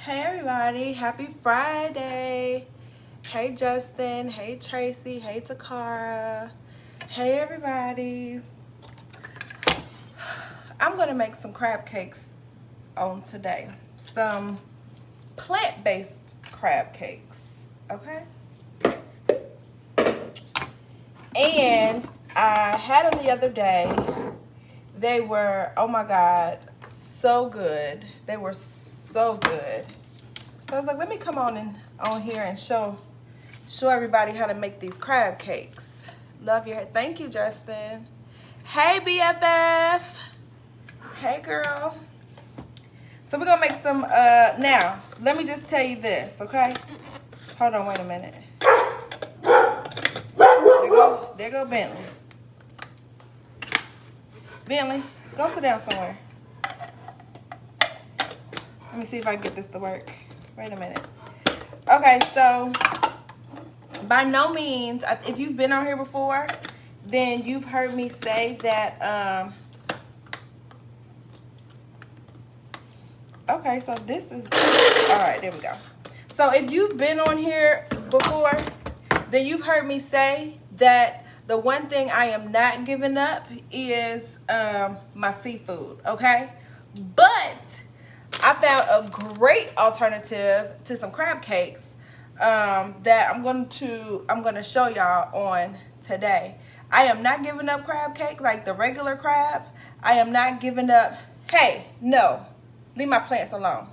Hey everybody, happy Friday. Hey Justin, hey Tracy, hey Takara. Hey everybody. I'm gonna make some crab cakes on today. Some plant-based crab cakes, okay? And I had them the other day. They were, oh my God, so good. They were so good. So I was like, let me come on here and show everybody how to make these crab cakes. Love your hair. Thank you, Justin. Hey, BFF. Hey, girl. So we're gonna make some. Now, let me just tell you this, okay? Hold on, wait a minute. There go Bentley. Bentley, go sit down somewhere. Let me see if I can get this to work. Wait a minute. Okay, so by no means, if you've been on here before, then you've heard me say that, okay, so this is, all right, there we go. So if you've been on here before, then you've heard me say that the one thing I am not giving up is my seafood, okay? But I found a great alternative to some crab cakes that I'm gonna show y'all on today. I am not giving up crab cake like the regular crab. I am not giving up. Hey, no, leave my plants alone.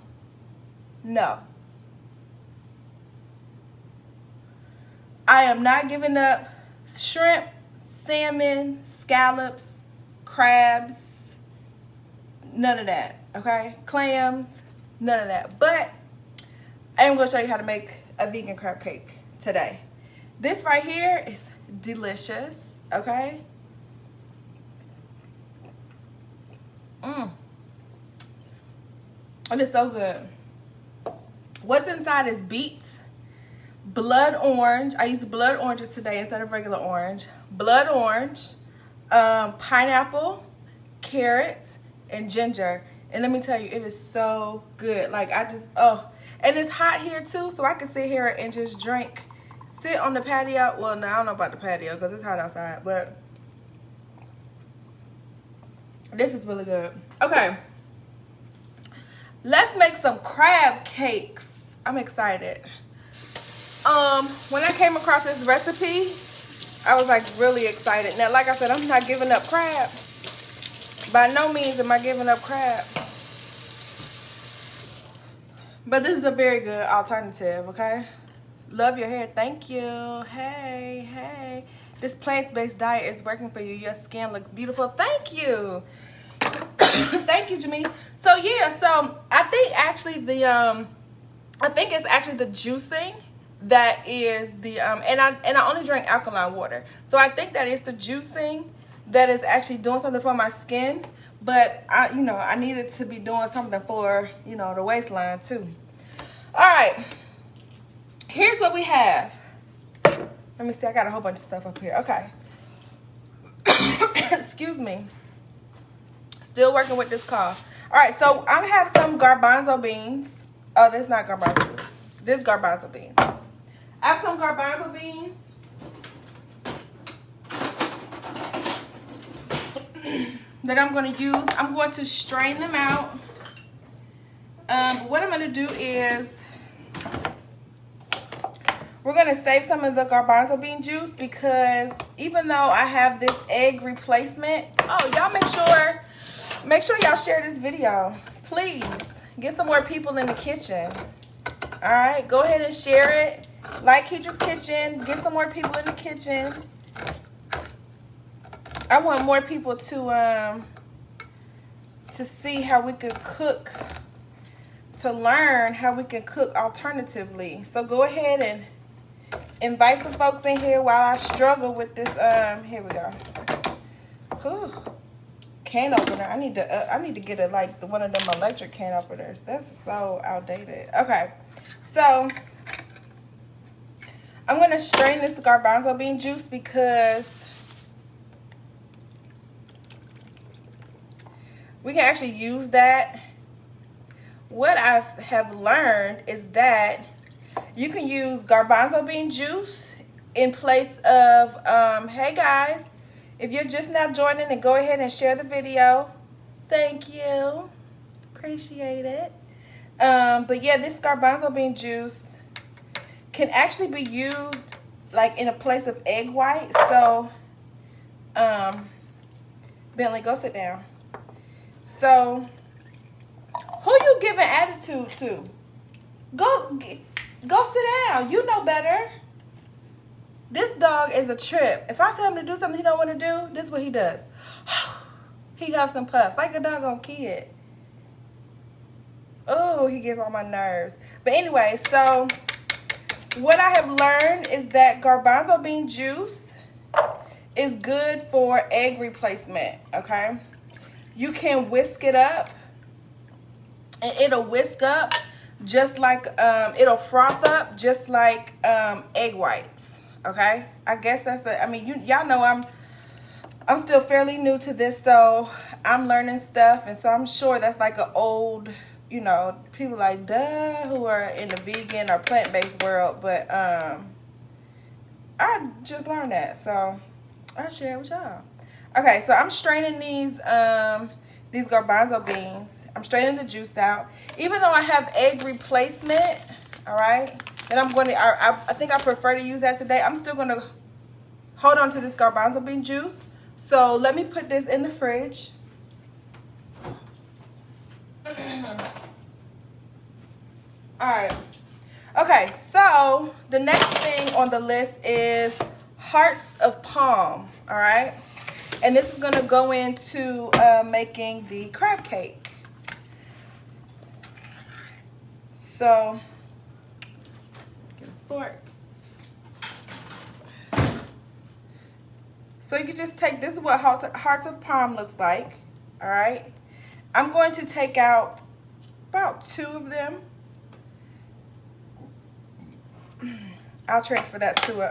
No, I am not giving up shrimp, salmon, scallops, crabs, none of that, okay? Clams, none of that. But I am going to show you how to make a vegan crab cake today. This right here is delicious, okay? It is so good. What's inside is beets, blood orange. I used blood oranges today instead of regular orange. Blood orange, pineapple, carrot, and ginger. And let me tell you, it is so good. Like, and it's hot here too, so I can sit here and just sit on the patio. Well, no, I don't know about the patio because it's hot outside, but this is really good. Okay, let's make some crab cakes. I'm excited. When I came across this recipe, I was like really excited. Now, like I said, I'm not giving up crab. By no means am I giving up crab. But this is a very good alternative, okay? Love your hair. Thank you. Hey, hey. This plant-based diet is working for you. Your skin looks beautiful. Thank you. Thank you, Jamie. So, yeah, so I think actually it's actually the juicing that is the and I only drink alkaline water. So I think that it's the juicing that is actually doing something for my skin, but I needed to be doing something for, the waistline too. All right. Here's what we have. Let me see. I got a whole bunch of stuff up here. Okay. Excuse me. Still working with this cough. All right, so I'm gonna have some garbanzo beans. Oh, this is not garbanzo beans. This is garbanzo beans. I have some garbanzo beans. That I'm going to use. I'm going to strain them out. But what I'm going to do is we're going to save some of the garbanzo bean juice because even though I have this egg replacement, y'all make sure y'all share this video. Please get some more people in the kitchen. All right, go ahead and share it. Like Keetra's Kitchen. Get some more people in the kitchen. I want more people to see how we could cook, to learn how we can cook alternatively. So go ahead and invite some folks in here while I struggle with this. Here we go. Whew. Can opener. I need to get one of them electric can openers. That's so outdated. Okay, so I'm gonna strain this garbanzo bean juice because we can actually use that what I have learned is that you can use garbanzo bean juice in place of, hey guys, if you're just now joining, and go ahead and share the video. Thank you. Appreciate it. But yeah, this garbanzo bean juice can actually be used like in a place of egg white. So, Bentley, go sit down. So, who you giving attitude to? Go sit down. You know better. This dog is a trip. If I tell him to do something he don't want to do, this is what he does. He huffs and puffs like a doggone kid. Oh, he gets on my nerves. But anyway, so what I have learned is that garbanzo bean juice is good for egg replacement, okay? You can whisk it up, and it'll whisk up just like, it'll froth up just like egg whites, okay? I guess that's I mean, y'all know I'm still fairly new to this, so I'm learning stuff, and so I'm sure that's like an old, you know, people like duh who are in the vegan or plant-based world, but I just learned that, so I'll share it with y'all. Okay, so I'm straining these garbanzo beans. I'm straining the juice out. Even though I have egg replacement, all right, and I'm going to, I think I prefer to use that today. I'm still going to hold on to this garbanzo bean juice. So let me put this in the fridge. All right. Okay, so the next thing on the list is hearts of palm, all right? And this is gonna go into making the crab cake. So, get a fork. So you can just take, this is what hearts of palm looks like, all right? I'm going to take out about 2 of them. I'll transfer that to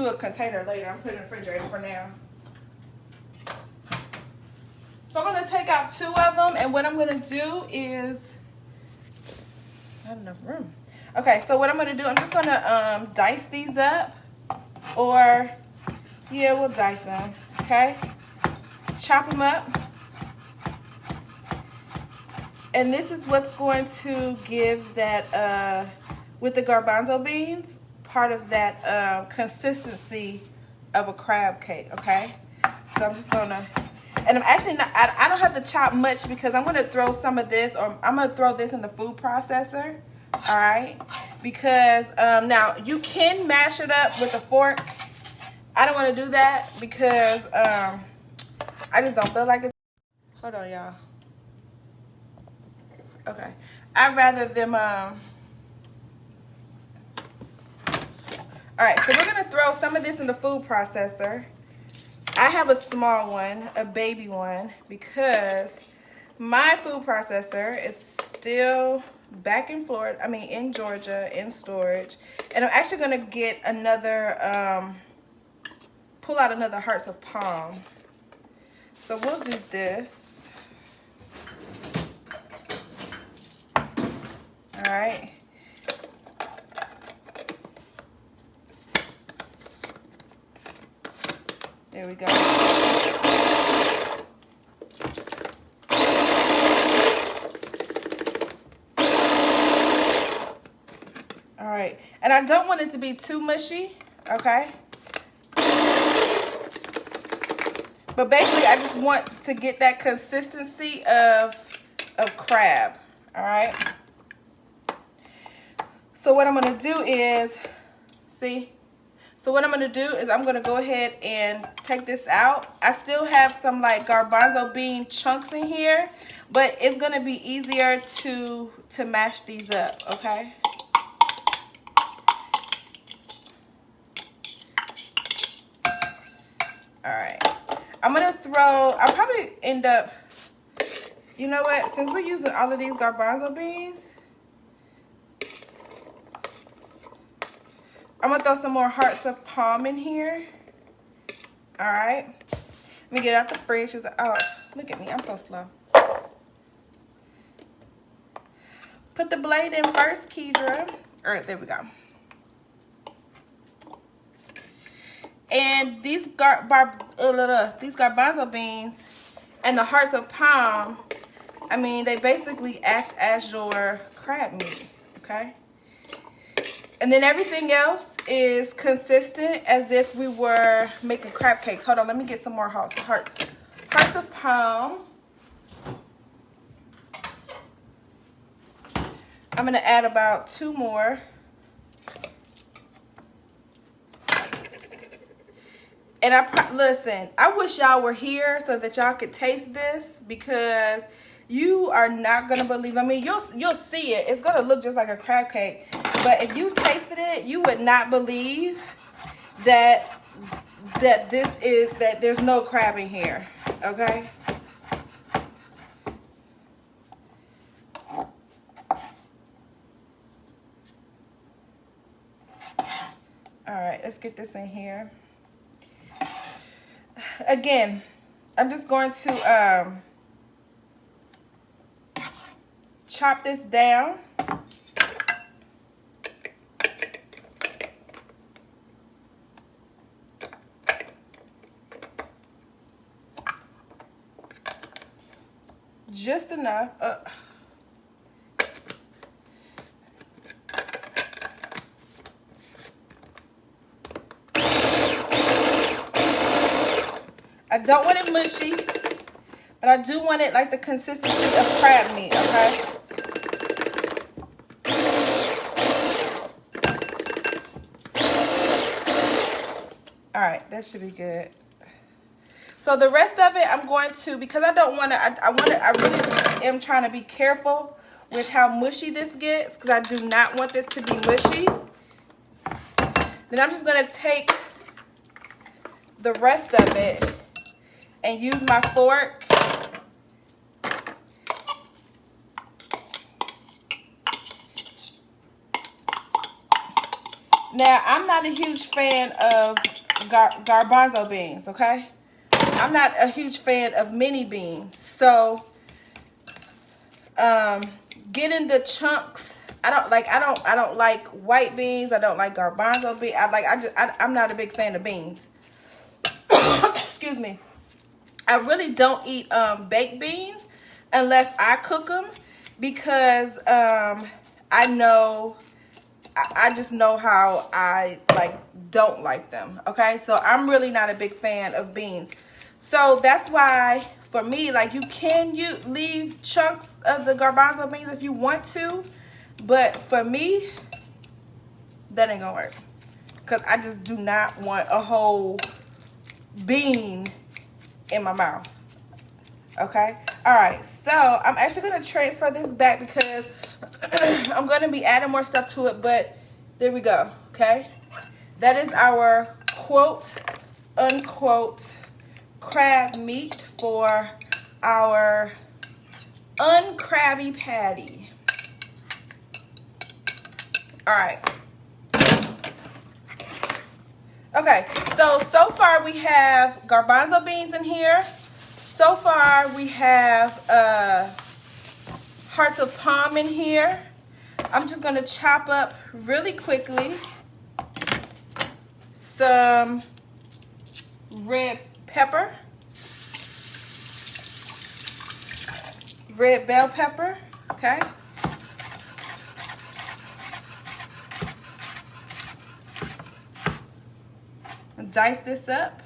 a container later. I'm putting it in the refrigerator for now. So I'm going to take out 2 of them, and what I'm going to do is, not enough room. Okay, so what I'm going to do, I'm just going to dice these up, or yeah, we'll dice them. Okay, chop them up, and this is what's going to give that with the garbanzo beans, part of that consistency of a crab cake. Okay, so I'm just gonna, and I'm actually not, I don't have to chop much because I'm gonna throw some of this, or I'm gonna throw this in the food processor. All right, because now you can mash it up with a fork. I don't want to do that because I just don't feel like it. Hold on, y'all. Okay, I'd rather them all right, so we're gonna throw some of this in the food processor. I have a small one, a baby one, because my food processor is still back in Florida, I mean in Georgia, in storage. And I'm actually gonna get another, pull out another hearts of palm. So we'll do this. All right. There we go. All right, and I don't want it to be too mushy, okay? But basically, I just want to get that consistency of crab, all right? So what I'm gonna do is, see? So what I'm gonna do is I'm gonna go ahead and take this out. I still have some like garbanzo bean chunks in here, but it's gonna be easier to mash these up, okay? All right, I'm gonna throw, I'll probably end up, you know what, since we're using all of these garbanzo beans, I'm gonna throw some more hearts of palm in here. All right, let me get out the fridge. Oh, look at me, I'm so slow. Put the blade in first, Kedra. All right, there we go. And these garbanzo beans and the hearts of palm, I mean, they basically act as your crab meat, okay? And then everything else is consistent as if we were making crab cakes. Hold on, let me get some more hearts of palm. I'm gonna add about 2 more. And listen, I wish y'all were here so that y'all could taste this, because you are not gonna believe. I mean, you'll see it. It's gonna look just like a crab cake, but if you tasted it, you would not believe that there's no crab in here. Okay. All right, let's get this in here. Again, I'm just going to chop this down. Just enough. I don't want it mushy, but I do want it like the consistency of crab meat, okay? All right, that should be good. So the rest of it, I'm going to, because I don't want to, I really am trying to be careful with how mushy this gets, because I do not want this to be mushy. Then I'm just going to take the rest of it and use my fork. Now, I'm not a huge fan of garbanzo beans, okay? I'm not a huge fan of mini beans. So, getting the chunks, I don't like white beans. I don't like garbanzo beans. I'm not a big fan of beans. Excuse me. I really don't eat baked beans unless I cook them, because I know, I just know how I don't like them, okay? So I'm really not a big fan of beans. So that's why for me, you can leave chunks of the garbanzo beans if you want to, but for me, that ain't gonna work, because I just do not want a whole bean in my mouth. Okay. All right, so I'm actually going to transfer this back because I'm going to be adding more stuff to it, but there we go. Okay, that is our quote unquote crab meat for our uncrabby patty. All right. Okay, so far we have garbanzo beans in here. So far we have hearts of palm in here. I'm just going to chop up really quickly some red pepper, red bell pepper, okay? Dice this up.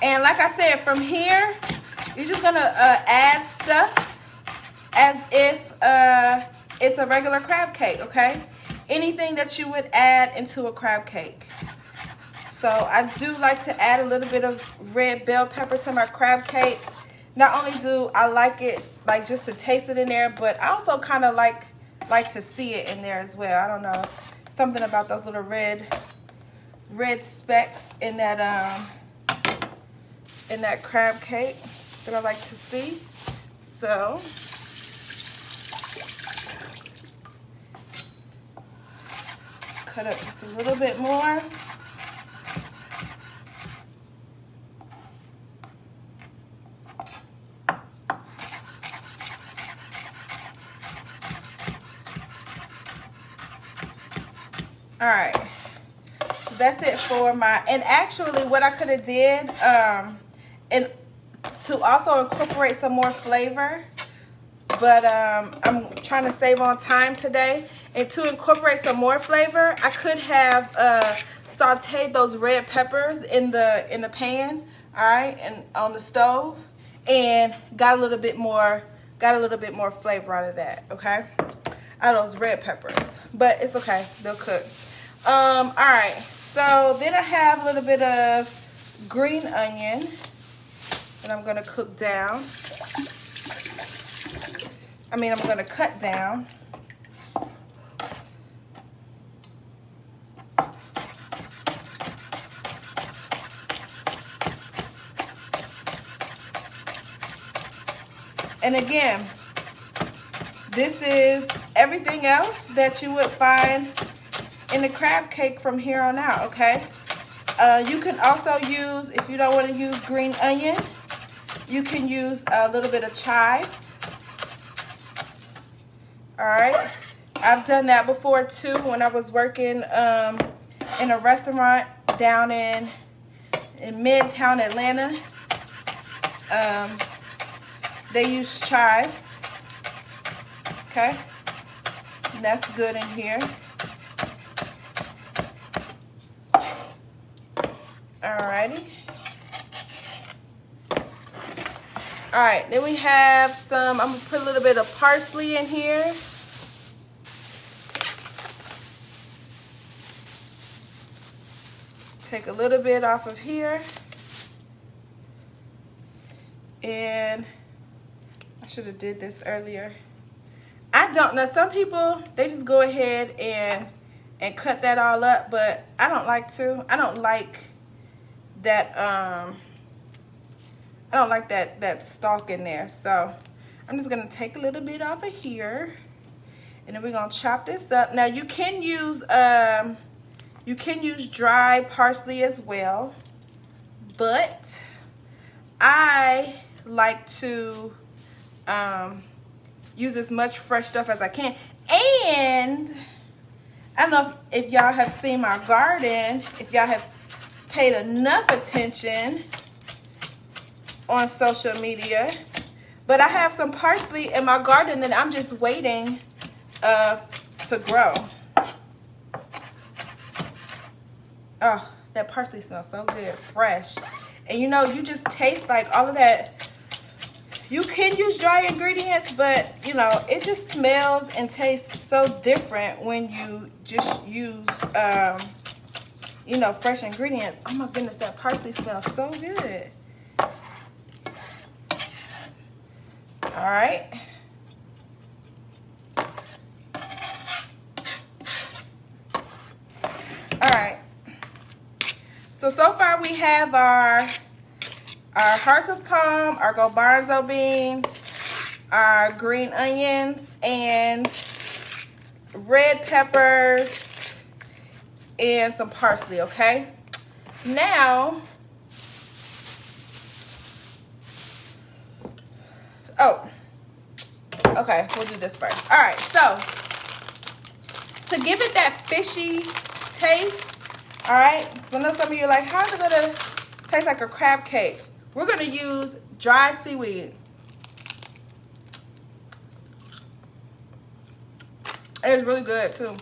And like I said, from here, you're just gonna add stuff as if it's a regular crab cake, okay? Anything that you would add into a crab cake. So I do like to add a little bit of red bell pepper to my crab cake. Not only do I like it, just to taste it in there, but I also kind of like to see it in there as well. I don't know, something about those little red specks in that crab cake that I like to see. So cut up just a little bit more. All right. So that's it for my, and actually what I could have did, and to also incorporate some more flavor, but I'm trying to save on time today. And to incorporate some more flavor, I could have sauteed those red peppers in the pan, all right, and on the stove, and got a little bit more flavor out of that, okay? Out of those red peppers, but it's okay, they'll cook. All right, so then I have a little bit of green onion that I'm gonna cook down. I'm gonna cut down. And again, this is everything else that you would find in the crab cake from here on out, okay? You can also use, if you don't want to use green onion, you can use a little bit of chives. All right, I've done that before too when I was working in a restaurant down in Midtown Atlanta. They use chives, okay? And that's good in here. Alrighty. All right, then we have some, I'm gonna put a little bit of parsley in here. Take a little bit off of here. And I should have did this earlier. I don't know, some people, they just go ahead and cut that all up, but I don't like to. I don't like that that stalk in there. So I'm just gonna take a little bit off of here, and then we're gonna chop this up. Now you can use dry parsley as well, but I like to use as much fresh stuff as I can. And I don't know if y'all have seen my garden, if y'all have paid enough attention on social media, but I have some parsley in my garden that I'm just waiting to grow. Oh, that parsley smells so good, fresh. And you know, you just taste like all of that. You can use dry ingredients, but you know, it just smells and tastes so different when you just use you know, fresh ingredients. Oh my goodness, that parsley smells so good. All right. All right. So far we have our hearts of palm, our garbanzo beans, our green onions, and red peppers, and some parsley, okay? Now, okay, we'll do this first. All right, so to give it that fishy taste, all right, because I know some of you are like, how's it gonna taste like a crab cake? We're gonna use dry seaweed. It's really good too.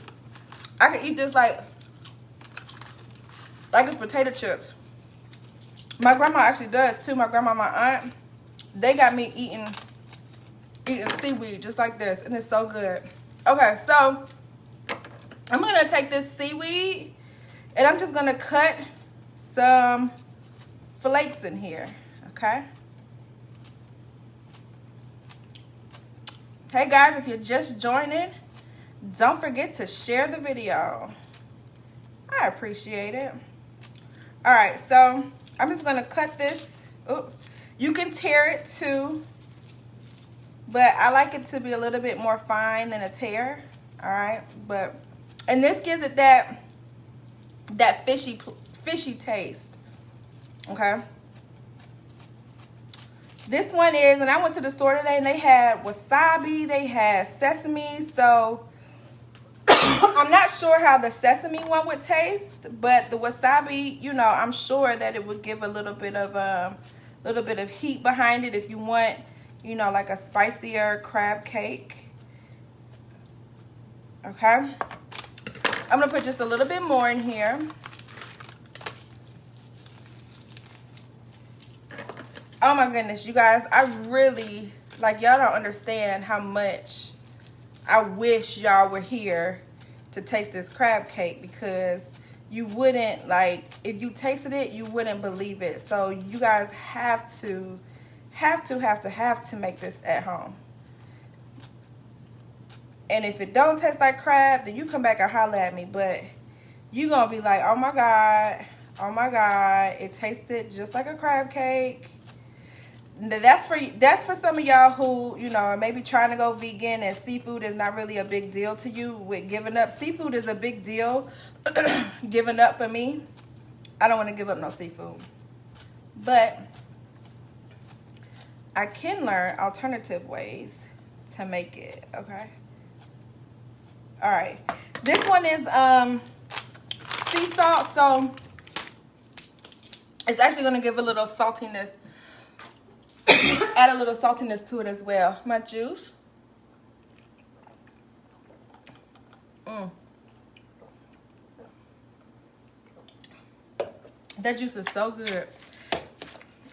I could eat this like it's potato chips. My grandma actually does too. My grandma, my aunt, they got me eating seaweed just like this, and it's so good. Okay, so I'm gonna take this seaweed and I'm just gonna cut some flakes in here, okay? Hey guys, if you're just joining, don't forget to share the video. I appreciate it. All right, so I'm just gonna cut this. Ooh, you can tear it too, but I like it to be a little bit more fine than a tear. All right, and this gives it that fishy taste. Okay. This one is, and I went to the store today and they had wasabi, they had sesame, so I'm not sure how the sesame one would taste, but the wasabi, you know, I'm sure that it would give a little bit of heat behind it if you want, you know, like a spicier crab cake. Okay, I'm gonna put just a little bit more in here. Oh my goodness, you guys, I really, like, y'all don't understand how much I wish y'all were here to taste this crab cake, because you wouldn't, like, if you tasted it, you wouldn't believe it. So you guys have to make this at home. And if it don't taste like crab, then you come back and holler at me. But you gonna be like, oh my God, it tasted just like a crab cake. That's for some of y'all who, you know, are maybe trying to go vegan and seafood is not really a big deal to you with giving up. Seafood is a big deal. Giving up for me. I don't want to give up no seafood. But I can learn alternative ways to make it, okay? All right. This one is sea salt, so it's actually going to give a little saltiness. Add a little saltiness to it as well. My juice. That juice is so good.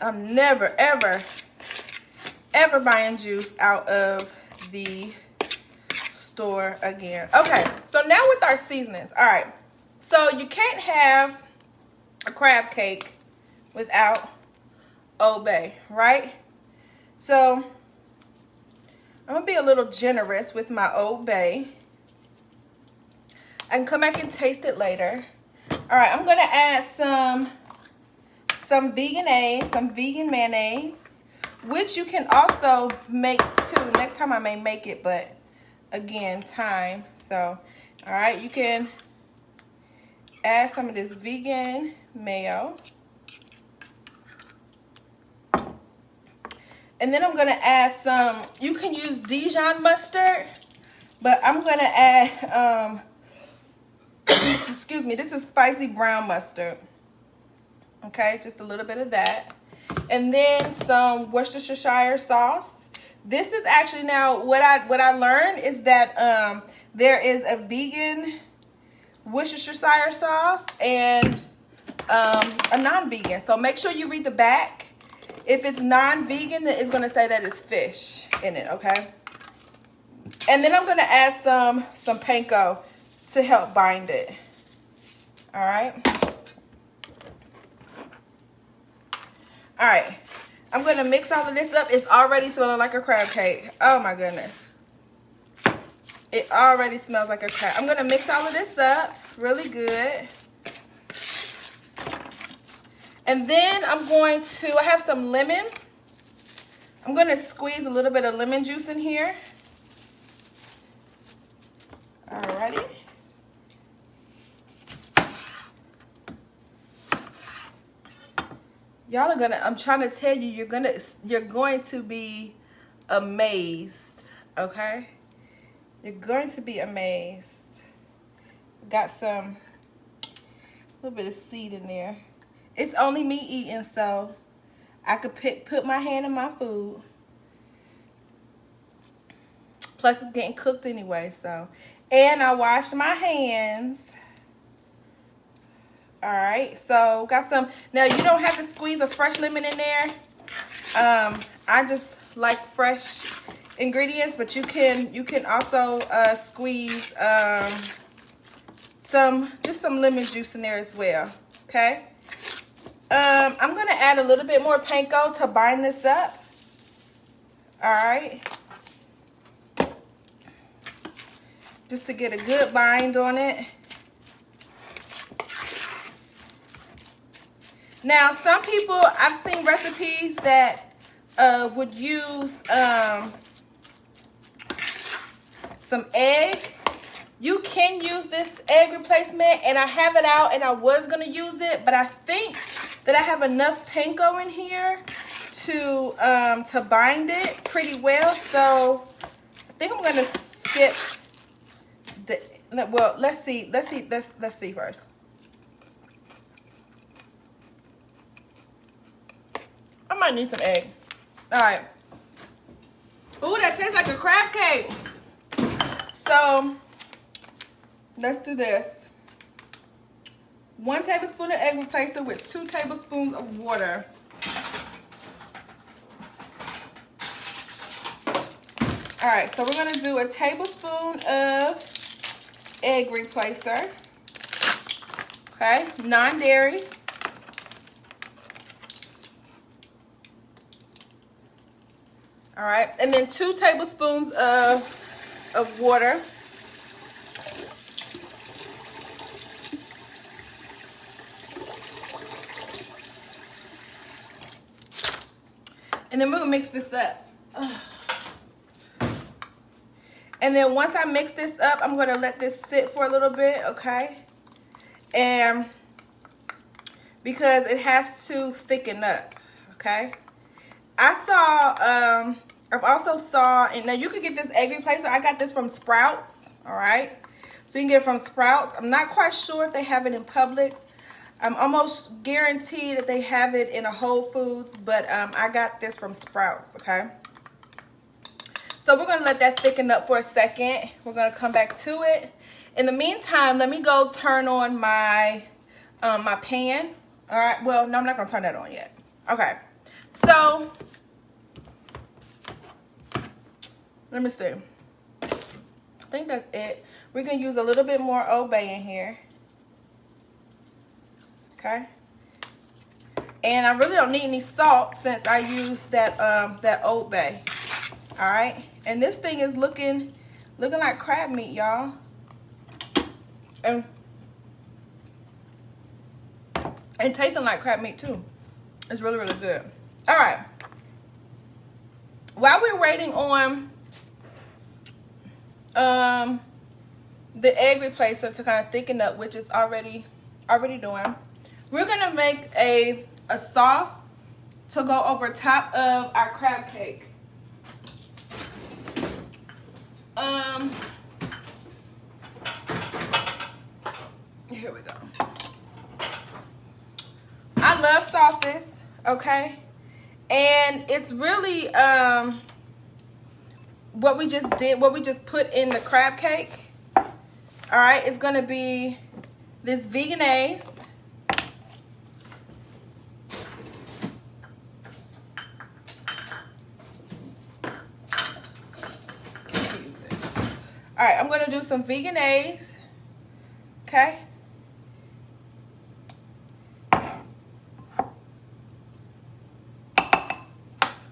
I'm never, ever buying juice out of the store again. Okay, so now with our seasonings. All right, so you can't have a crab cake without Old Bay, right? So I'm gonna be a little generous with my Old Bay. I can come back and taste it later. All right, I'm gonna add some vegan mayonnaise, which you can also make too. Next time I may make it, but again, time. So, all right, you can add some of this vegan mayo. And then I'm gonna add some, you can use Dijon mustard, but I'm gonna add, excuse me, this is spicy brown mustard. Okay, just a little bit of that. And then some Worcestershire sauce. This is actually, now what I learned is that there is a vegan Worcestershire sauce and a non-vegan. So make sure you read the back. If it's non-vegan, then it's gonna say that it's fish in it, okay? And then I'm gonna add some panko to help bind it. All right. All right. I'm gonna mix all of this up. It's already smelling like a crab cake. Oh my goodness. It already smells like a crab. I'm gonna mix all of this up really good. And then I'm going to, I have some lemon. I'm gonna squeeze a little bit of lemon juice in here. Alrighty. Y'all are gonna, I'm trying to tell you, you're going to be amazed, okay? You're going to be amazed. Got some, a little bit of seed in there. It's only me eating, so I could put my hand in my food. Plus, it's getting cooked anyway, so. And I washed my hands. All right, so got some. Now, you don't have to squeeze a fresh lemon in there. I just like fresh ingredients, but you can also squeeze just some lemon juice in there as well, okay? I'm gonna add a little bit more panko to bind this up. All right. Just to get a good bind on it. Now, some people, I've seen recipes that would use some egg. You can use this egg replacement, and I have it out, and I was gonna use it, but I think that I have enough panko in here to bind it pretty well. So I think I'm gonna skip Well, let's see first. I might need some egg. All right. Ooh, that tastes like a crab cake. So let's do this. 1 tablespoon of egg replacer with 2 tablespoons of water. All right, so we're gonna do a tablespoon of egg replacer. Okay, non-dairy. All right, and then 2 tablespoons of water. And then we're gonna mix this up. And then once I mix this up, I'm gonna let this sit for a little bit, okay? And because it has to thicken up, okay? I've also saw, and now you can get this egg replacer. I got this from Sprouts, all right? So you can get it from Sprouts. I'm not quite sure if they have it in Publix. I'm almost guaranteed that they have it in a Whole Foods, but I got this from Sprouts, okay? So we're gonna let that thicken up for a second. We're gonna come back to it. In the meantime, let me go turn on my my pan. All right, well, no, I'm not gonna turn that on yet. Okay, so let me see. I think that's it. We're gonna use a little bit more Old Bay in here. Okay. And I really don't need any salt since I used that Old Bay. All right. And this thing is looking like crab meat, y'all. And tasting like crab meat too. It's really, really good. All right. While we're waiting on the egg replacer to kind of thicken up, which is already doing, we're gonna make a sauce to go over top of our crab cake. Here we go. I love sauces, okay? And it's really what we just put in the crab cake. All right, it's gonna be this veganaise. All right, I'm gonna do some veganaise, okay?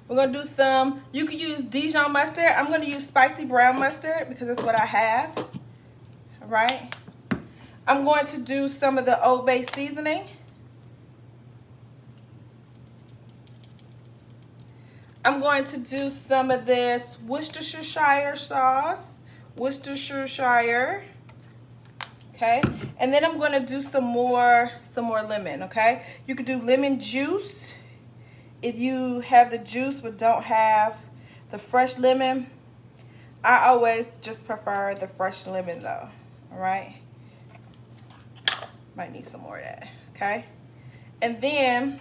We're gonna do some, you can use Dijon mustard. I'm gonna use spicy brown mustard because that's what I have, all right? I'm going to do some of the Old Bay seasoning. I'm going to do some of this Worcestershire sauce. Worcestershire, okay, and then I'm gonna do some more lemon, okay. You could do lemon juice if you have the juice but don't have the fresh lemon. I always just prefer the fresh lemon though, all right. Might need some more of that, okay. And then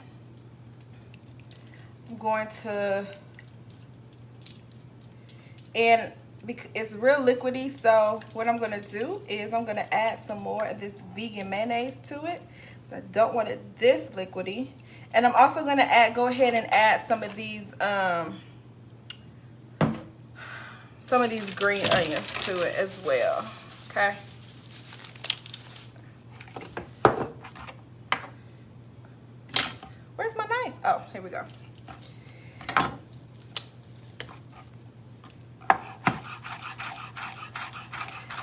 I'm going to, and it's real liquidy, so what I'm gonna do is I'm gonna add some more of this vegan mayonnaise to it. So I don't want it this liquidy. And I'm also gonna go ahead and add some of these green onions to it as well. Okay. Where's my knife? Oh, here we go.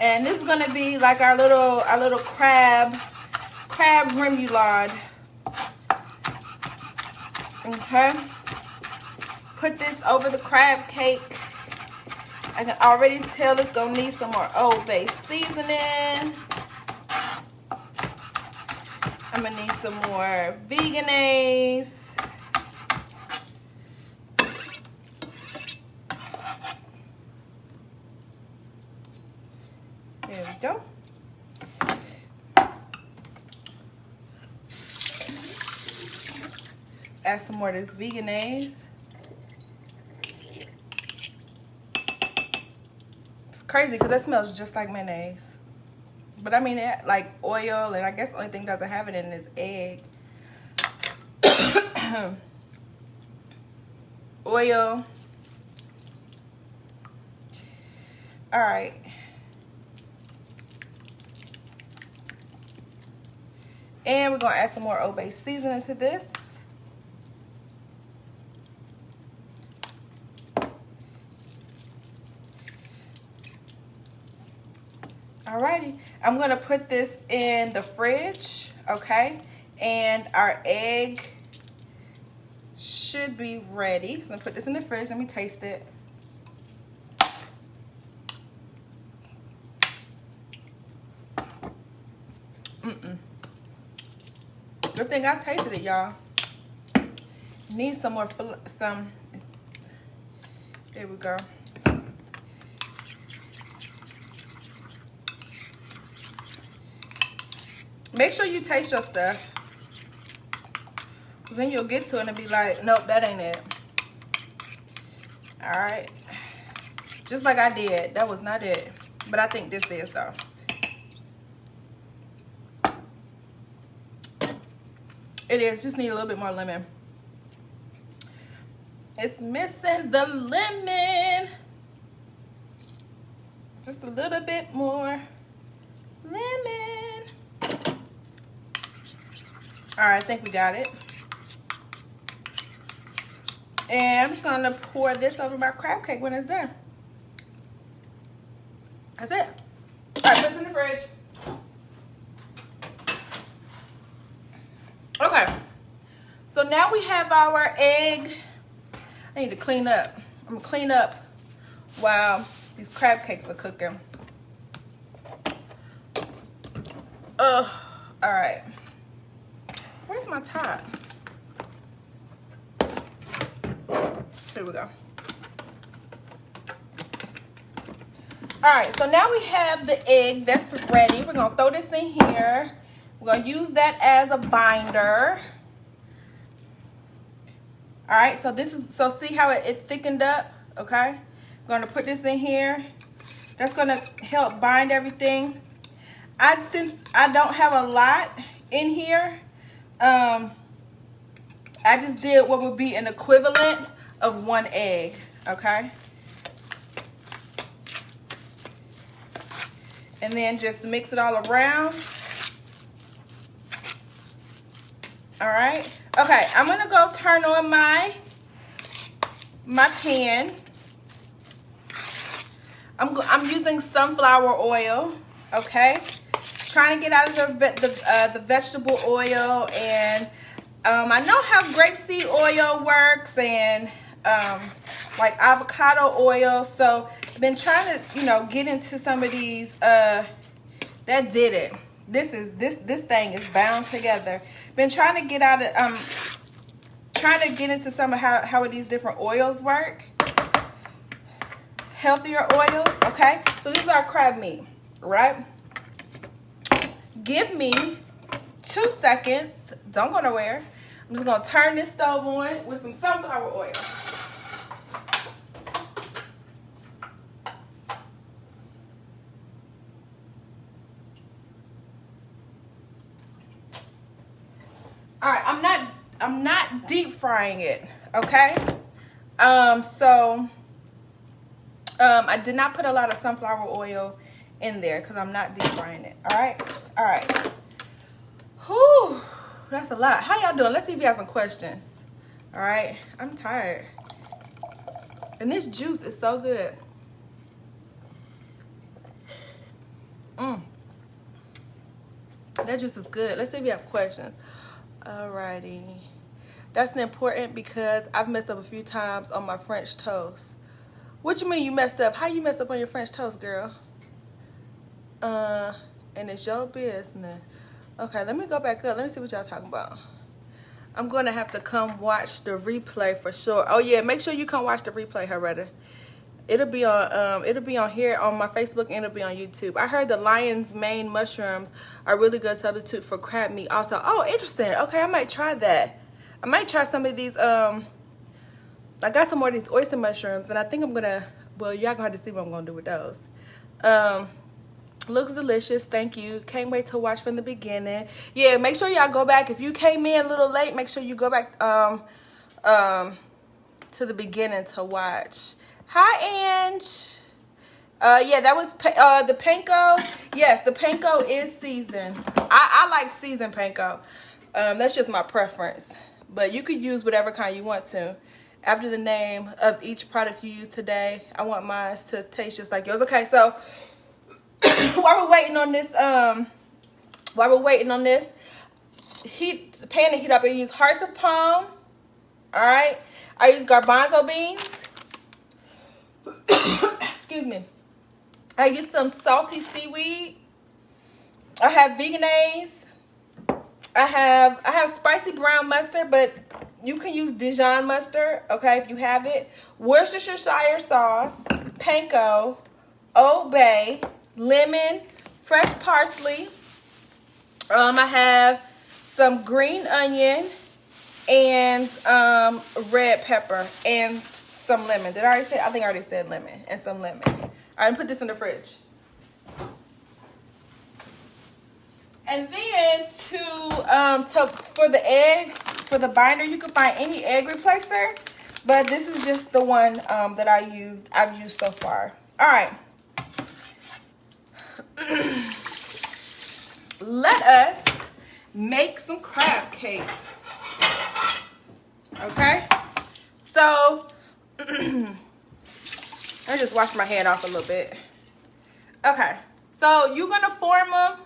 And this is gonna be like our little crab remoulade. Okay. Put this over the crab cake. I can already tell it's gonna need some more Old Bay seasoning. I'm gonna need some more veganaise. There we go. Add some more of this veganaise. It's crazy because that smells just like mayonnaise. But I mean, it like oil, and I guess the only thing doesn't have it in is egg. Oil. All right. And we're gonna add some more Old Bay seasoning to this. Alrighty, I'm gonna put this in the fridge, okay? And our egg should be ready. So I'm gonna put this in the fridge. Let me taste it. Good thing I tasted it, y'all. Need some more, there we go. Make sure you taste your stuff. Cause then you'll get to it and be like, nope, that ain't it. All right. Just like I did, that was not it. But I think this is though. It is, just need a little bit more lemon. It's missing the lemon. Just a little bit more lemon. All right, I think we got it. And I'm just gonna pour this over my crab cake when it's done. That's it. All right, put this in the fridge. Okay, so now we have our egg. I need to clean up. I'm gonna clean up while these crab cakes are cooking. All right. Where's my top? Here we go. All right, so now we have the egg that's ready. We're gonna throw this in here. We're gonna use that as a binder. All right, so this is, so see how it thickened up, okay? We're gonna put this in here. That's gonna help bind everything. Since I don't have a lot in here, I just did what would be an equivalent of 1 egg, okay? And then just mix it all around. All right. Okay, I'm gonna go turn on my pan. I'm using sunflower oil. Okay, trying to get out of the vegetable oil, and I know how grapeseed oil works and like avocado oil. So I've been trying to get into some of these. That did it. This thing is bound together. Been trying to get out of trying to get into some of how these different oils work. Healthier oils, okay? So this is our crab meat, right? Give me 2 seconds. Don't go nowhere. I'm just gonna turn this stove on with some sunflower oil. All right, I'm not deep frying it, okay? I did not put a lot of sunflower oil in there because I'm not deep frying it. All right. Whew, that's a lot. How y'all doing? Let's see if you have some questions. All right, I'm tired. And this juice is so good. That juice is good. Let's see if you have questions. Alrighty. That's important because I've messed up a few times on my French toast. What you mean you messed up? How you messed up on your French toast, girl? And it's your business. Okay, let me go back up. Let me see what y'all talking about. I'm gonna have to come watch the replay for sure. Oh yeah, make sure you come watch the replay, Heretta. It'll be on here on my Facebook, and it'll be on YouTube. I heard the lion's mane mushrooms are really good substitute for crab meat also. Oh, interesting. Okay, I might try that. I might try some of these. I got some more of these oyster mushrooms, and I think I'm gonna, well, y'all gonna have to see what I'm gonna do with those. Looks delicious. Thank you. Can't wait to watch from the beginning. Yeah, make sure y'all go back. If you came in a little late, make sure you go back to the beginning to watch. Hi, Ange. Yeah, that was the panko. Yes, the panko is seasoned. I like seasoned panko. That's just my preference. But you could use whatever kind you want to. After the name of each product you use today, I want mine to taste just like yours. Okay, so while we're waiting on this, heat the pan to heat up. I use hearts of palm. All right, I use garbanzo beans. Excuse me. I use some salty seaweed. I have veganese. I have spicy brown mustard, but you can use Dijon mustard, okay, if you have it. Worcestershire sauce, panko, Old Bay, lemon, fresh parsley. I have some green onion and red pepper and some lemon. Did I already say? I think I already said lemon and some lemon. All right, put this in the fridge. And then for the egg, for the binder, you can find any egg replacer, but this is just the one that I've used so far. All right. Let us make some crab cakes. Okay? So I just washed my head off a little bit. Okay. So you're gonna form them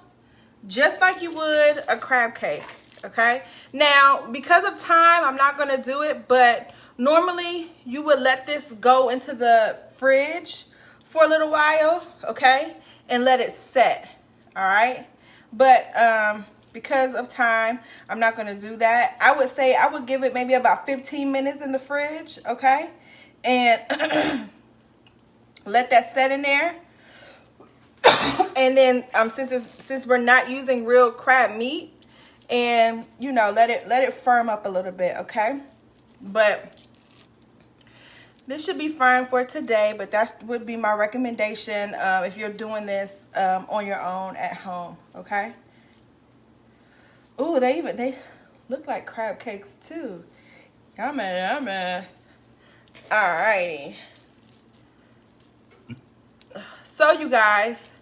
just like you would a crab cake. Okay? Now, because of time, I'm not gonna do it, but normally you would let this go into the fridge for a little while, okay? And let it set. All right? But because of time, I'm not going to do that. I would say I would give it maybe about 15 minutes in the fridge, okay? And let that set in there. And then since we're not using real crab meat, and you know, let it firm up a little bit, okay? But this should be fine for today, but that would be my recommendation if you're doing this on your own at home, okay? Ooh, they look like crab cakes too. Yummy, yummy. Alrighty. So you guys,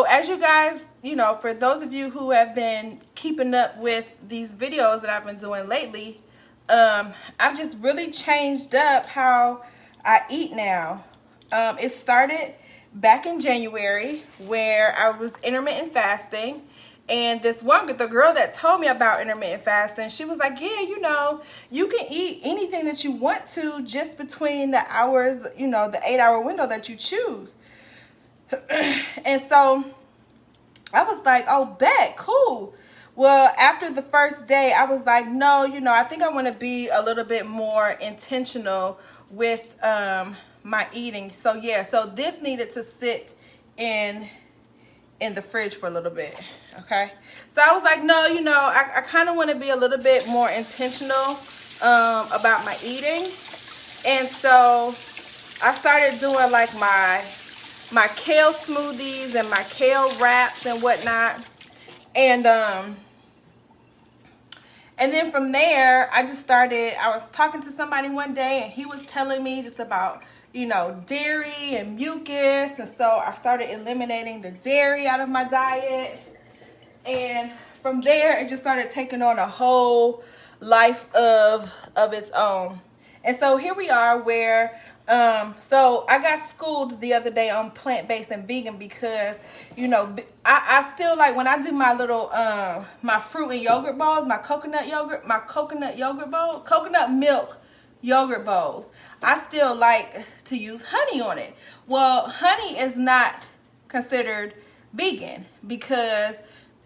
as you guys, you know, for those of you who have been keeping up with these videos that I've been doing lately, I've just really changed up how I eat now. It started back in January where I was intermittent fasting. And the girl that told me about intermittent fasting, she was like, yeah, you know, you can eat anything that you want to just between the hours, you know, the 8-hour window that you choose. And so I was like, oh, bet, cool. Well, after the first day, I was like, no, you know, I think I want to be a little bit more intentional with my eating. So, yeah, so this needed to sit in the fridge for a little bit, okay? So I was like, no, you know, I kind of want to be a little bit more intentional about my eating. And so I started doing like my kale smoothies and my kale wraps and whatnot. And then from there, I was talking to somebody one day and he was telling me just about, you know, dairy and mucus. And so I started eliminating the dairy out of my diet. And from there, it just started taking on a whole life of its own. And so here we are where, so I got schooled the other day on plant-based and vegan because, you know, I still like when I do my little, my fruit and yogurt bowls, my coconut milk yogurt bowls, I still like to use honey on it. Well, honey is not considered vegan because,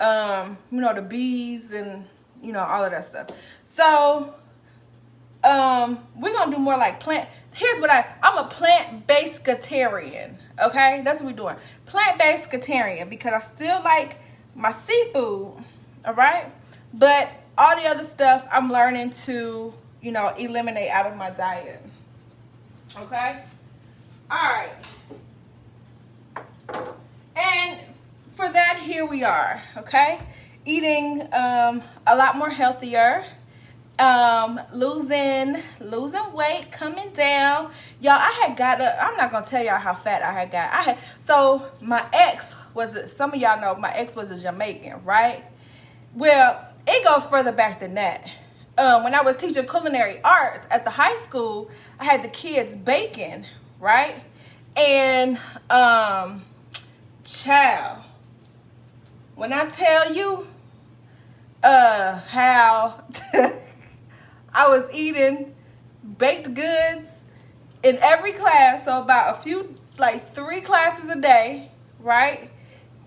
you know, the bees and, you know, all of that stuff. So, we're gonna do more like here's what I'm a plant-based scatarian, okay? That's what we're doing. Plant-based scatarian because I still like my seafood, all right? But all the other stuff I'm learning to, you know, eliminate out of my diet. Okay? All right. And for that, here we are, okay? Eating a lot more healthier, losing weight, coming down. Y'all, I had got up, I'm not gonna tell y'all how fat I had got. So my ex some of y'all know my ex was a Jamaican, right? Well, it goes further back than that. When I was teaching culinary arts at the high school, I had the kids baking, right? And child, when I tell you how I was eating baked goods in every class, so about a few, like 3 classes a day, right?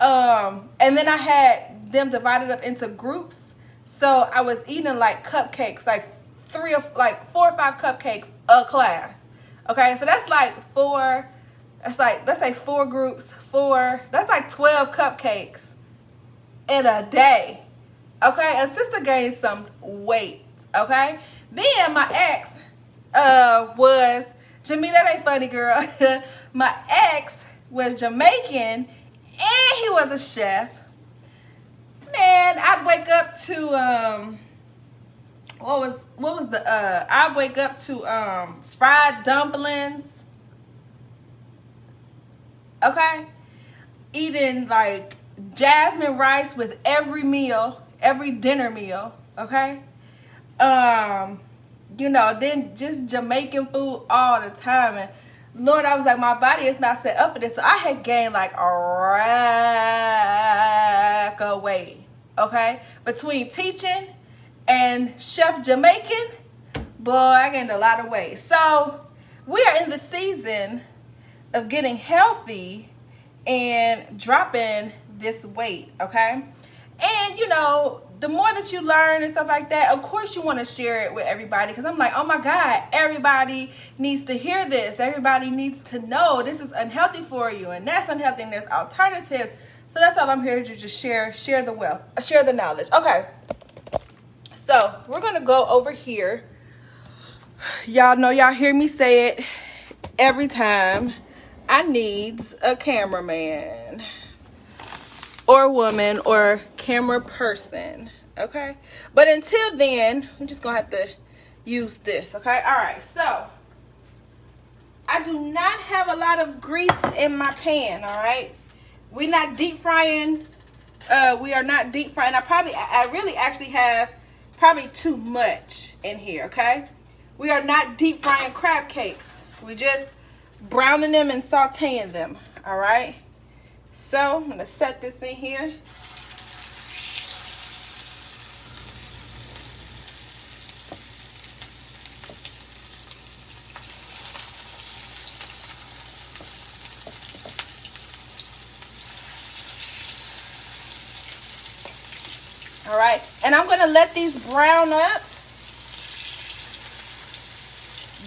And then I had them divided up into groups, so I was eating like cupcakes, like 4 or 5 cupcakes a class. Okay, so that's like 4. That's like, let's say 4 groups, 4. That's like 12 cupcakes in a day. Okay, a sister gained some weight. Okay, then my ex was Jimmy. That ain't funny, girl. My ex was Jamaican, and he was a chef. Man, I'd wake up to I'd wake up to fried dumplings. Okay, eating like jasmine rice with every meal, every dinner meal. Okay, you know, then just Jamaican food all the time. And Lord, I was like, my body is not set up for this. So I had gained like a rack of weight. Okay, between teaching and Chef Jamaican, boy, I gained a lot of weight. So we are in the season of getting healthy and dropping this weight, okay? And you know, the more that you learn and stuff like that, of course you want to share it with everybody, because I'm like, oh my God, everybody needs to hear this. Everybody needs to know this is unhealthy for you, and that's unhealthy, and there's alternatives. So that's all I'm here to just share the wealth, share the knowledge. Okay, so we're gonna go over here. Y'all know, y'all hear me say it every time. I needs a cameraman or woman or camera person, okay? But until then, I'm just gonna have to use this, okay? All right, so I do not have a lot of grease in my pan, all right? We're not deep frying. We are not deep frying. I really actually have probably too much in here, okay? We are not deep frying crab cakes. We just browning them and sauteing them. All right, so I'm gonna set this in here. All right, and I'm gonna let these brown up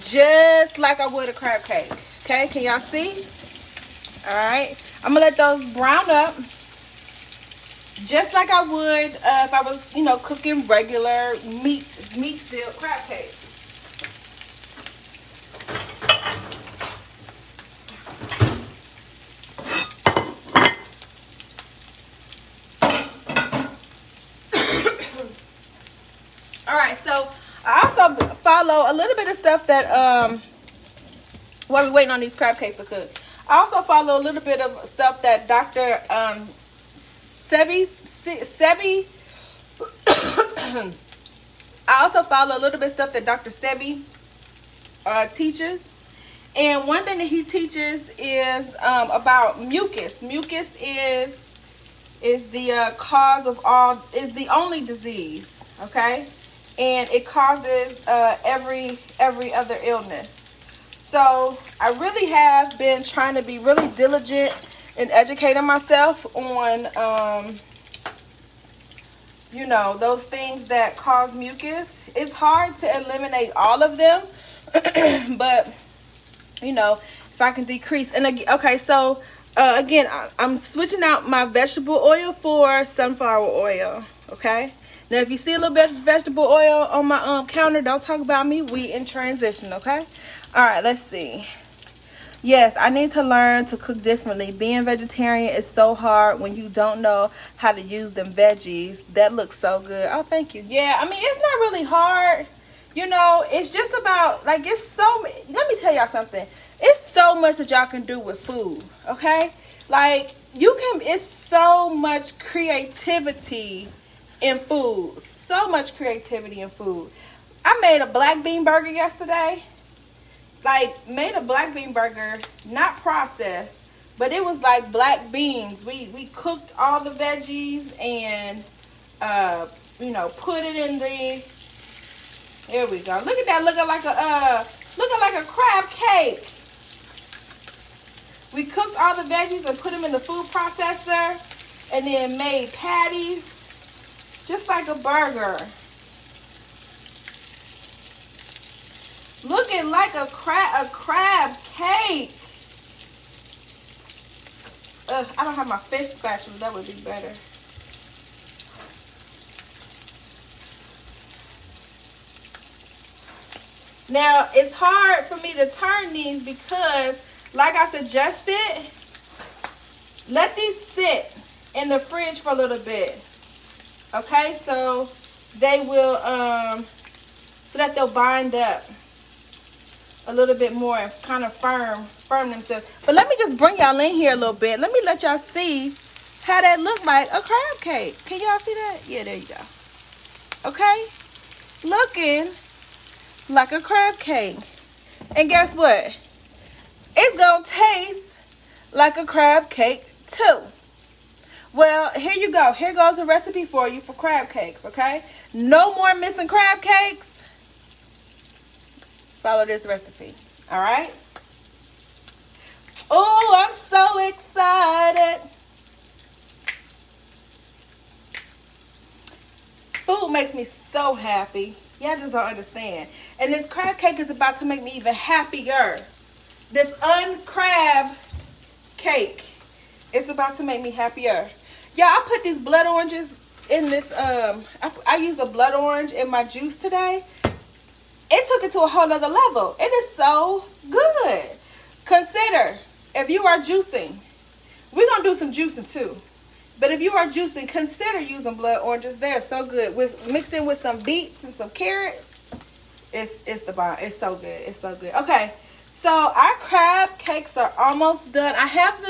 just like I would a crab cake. Okay, can y'all see? All right, I'm gonna let those brown up just like I would if I was, you know, cooking regular meat-filled crab cake. All right, so I also follow a little bit of stuff that while we're waiting on these crab cakes to cook. I also follow a little bit of stuff that Dr. Sebi I also follow a little bit of stuff that Dr. Sebi teaches. And one thing that he teaches is about mucus. Mucus is the cause of is the only disease, okay? And it causes every other illness. So I really have been trying to be really diligent in educating myself on, you know, those things that cause mucus. It's hard to eliminate all of them, but, you know, if I can decrease. And again, okay, so again, I'm switching out my vegetable oil for sunflower oil, okay? Now, if you see a little bit of vegetable oil on my counter, don't talk about me. We in transition, okay? All right, let's see. Yes, I need to learn to cook differently. Being vegetarian is so hard when you don't know how to use them veggies. That looks so good. Oh, thank you. Yeah, I mean, it's not really hard. You know, it's just about, like, it's so, let me tell y'all something. It's so much that y'all can do with food, okay? Like, it's so much creativity in food. So much creativity in food. I made a black bean burger yesterday. Like, made a black bean burger, not processed, but it was like black beans. We cooked all the veggies and, you know, put it in the, there we go. Look at that, looking like a crab cake. We cooked all the veggies and put them in the food processor and then made patties, just like a burger. Looking like a crab cake. I don't have my fish spatula. That would be better. Now, it's hard for me to turn these because, like I suggested, let these sit in the fridge for a little bit. Okay, so they will, so that they'll bind up a little bit more and kind of firm themselves. But let me just bring y'all in here a little bit. Let me let y'all see how that look like a crab cake. Can y'all see that? Yeah, there you go. Okay, looking like a crab cake. And guess what? It's gonna taste like a crab cake too. Well, here you go. Here goes a recipe for you for crab cakes, okay? No more missing crab cakes. Follow this recipe, all right? Oh, I'm so excited. Food makes me so happy. Y'all just don't understand. And this crab cake is about to make me even happier. This uncrabbed cake is about to make me happier. Yeah, I put these blood oranges in this, I use a blood orange in my juice today. It took it to a whole nother level. It is so good. Consider, if you are juicing, we're going to do some juicing too. But if you are juicing, consider using blood oranges. They're so good. Mixed in with some beets and some carrots. It's the bomb. It's so good. It's so good. Okay, so our crab cakes are almost done. I have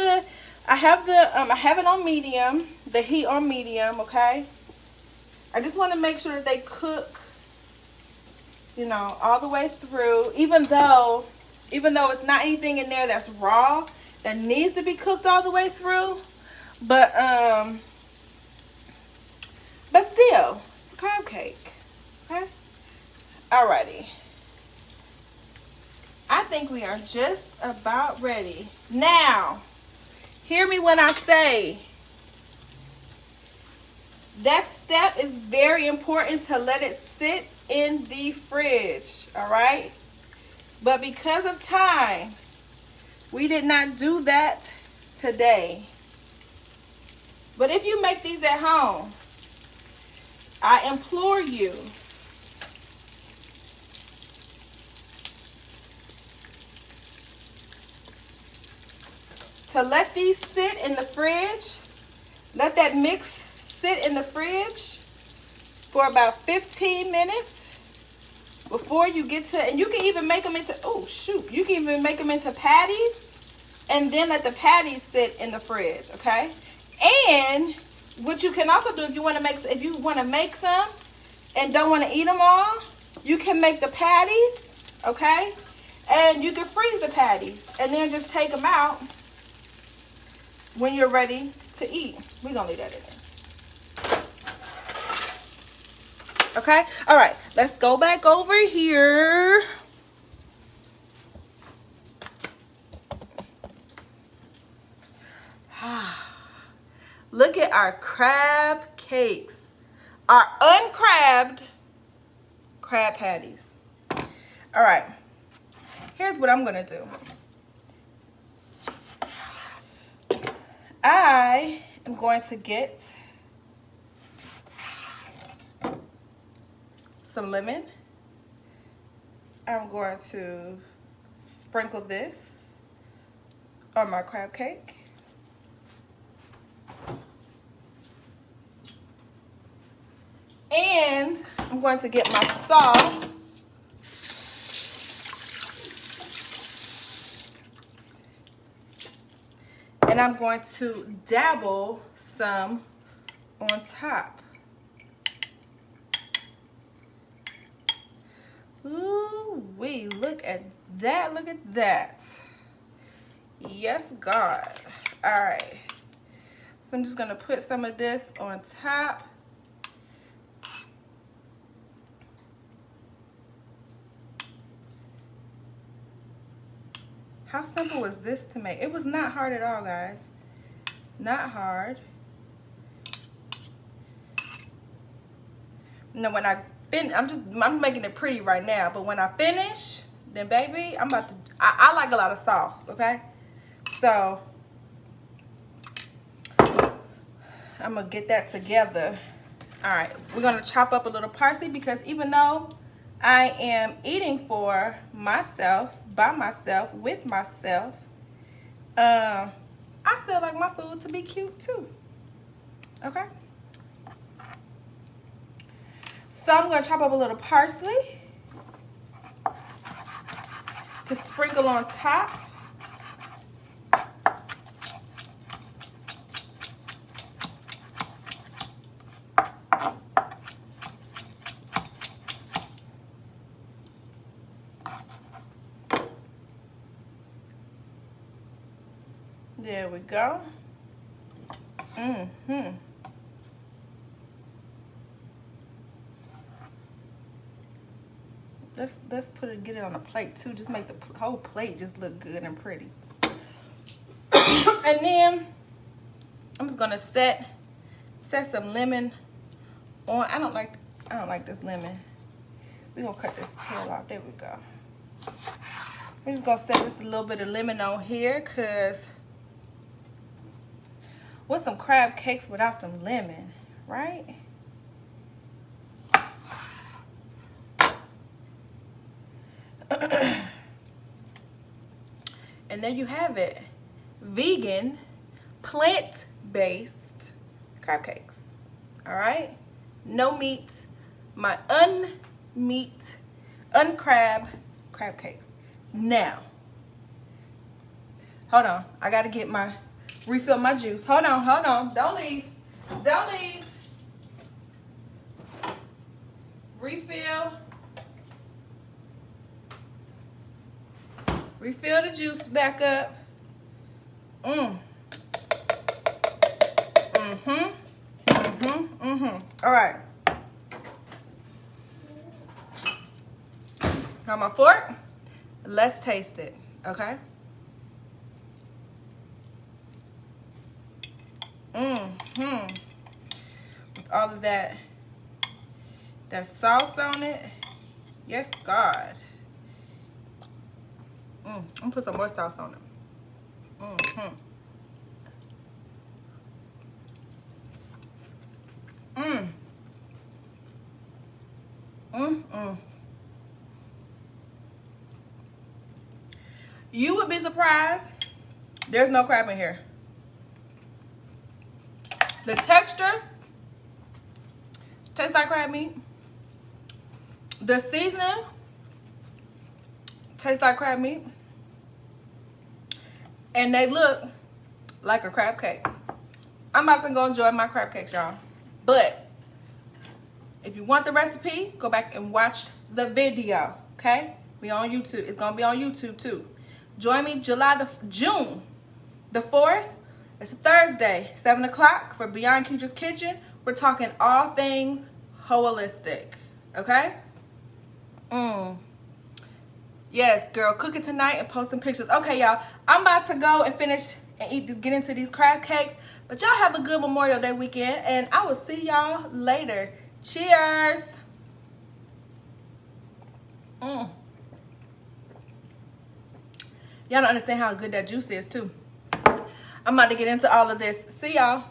it on medium, the heat on medium, okay? I just want to make sure that they cook, you know, all the way through, even though it's not anything in there that's raw that needs to be cooked all the way through, but still, it's a crab cake, okay? Alrighty, I think we are just about ready. Now, hear me when I say that step is very important, to let it sit in the fridge, all right? But because of time, we did not do that today. But if you make these at home, I implore you to let these sit in the fridge. Let that mix sit in the fridge for about 15 minutes before you get to, and you can even make them into, you can even make them into patties and then let the patties sit in the fridge, okay? And what you can also do, if you want to make some and don't want to eat them all, you can make the patties, okay? And you can freeze the patties and then just take them out when you're ready to eat. We're going to leave that in there. Okay? All right. Let's go back over here. Look at our crab cakes. Our uncrabbed crab patties. All right. Here's what I'm going to do. I am going to get some lemon. I'm going to sprinkle this on my crab cake. And I'm going to get my sauce. And I'm going to dabble some on top. Ooh wee, look at that, look at that. Yes, God. All right. So I'm just gonna put some of this on top. How simple was this to make? It was not hard at all, guys. Not hard. Now when I'm making it pretty right now, but when I finish, then baby, I like a lot of sauce, okay? So I'm gonna get that together. All right, we're gonna chop up a little parsley because even though I am eating for myself, by myself, with myself, I still like my food to be cute too, okay? So I'm gonna chop up a little parsley to sprinkle on top. There we go. Let's get it on a plate too. Just make the whole plate just look good and pretty. And then I'm just gonna set some lemon on. I don't like this lemon. We're gonna cut this tail off. There we go. We're just gonna set just a little bit of lemon on here, cause what's some crab cakes without some lemon, right? And there you have it. Vegan, plant-based crab cakes. All right? No meat. My uncrabbed crab cakes. Now, hold on. I got to refill my juice. Hold on. Don't leave. Refill the juice back up. All right. Got my fork. Let's taste it, okay? With all of that sauce on it. Yes, God. I'm gonna put some more sauce on it. You would be surprised. There's no crab in here. The texture tastes like crab meat. The seasoning tastes like crab meat. And they look like a crab cake. I'm about to go enjoy my crab cakes, y'all. But if you want the recipe, go back and watch the video, okay? Be on YouTube. It's gonna be on YouTube too. Join me June the 4th. It's a Thursday, 7 o'clock for Beyond Keetra's Kitchen. We're talking all things holistic, okay? Yes, girl, cook it tonight and post some pictures. Okay, y'all, I'm about to go and finish and get into these crab cakes. But y'all have a good Memorial Day weekend, and I will see y'all later. Cheers. Y'all don't understand how good that juice is, too. I'm about to get into all of this. See y'all.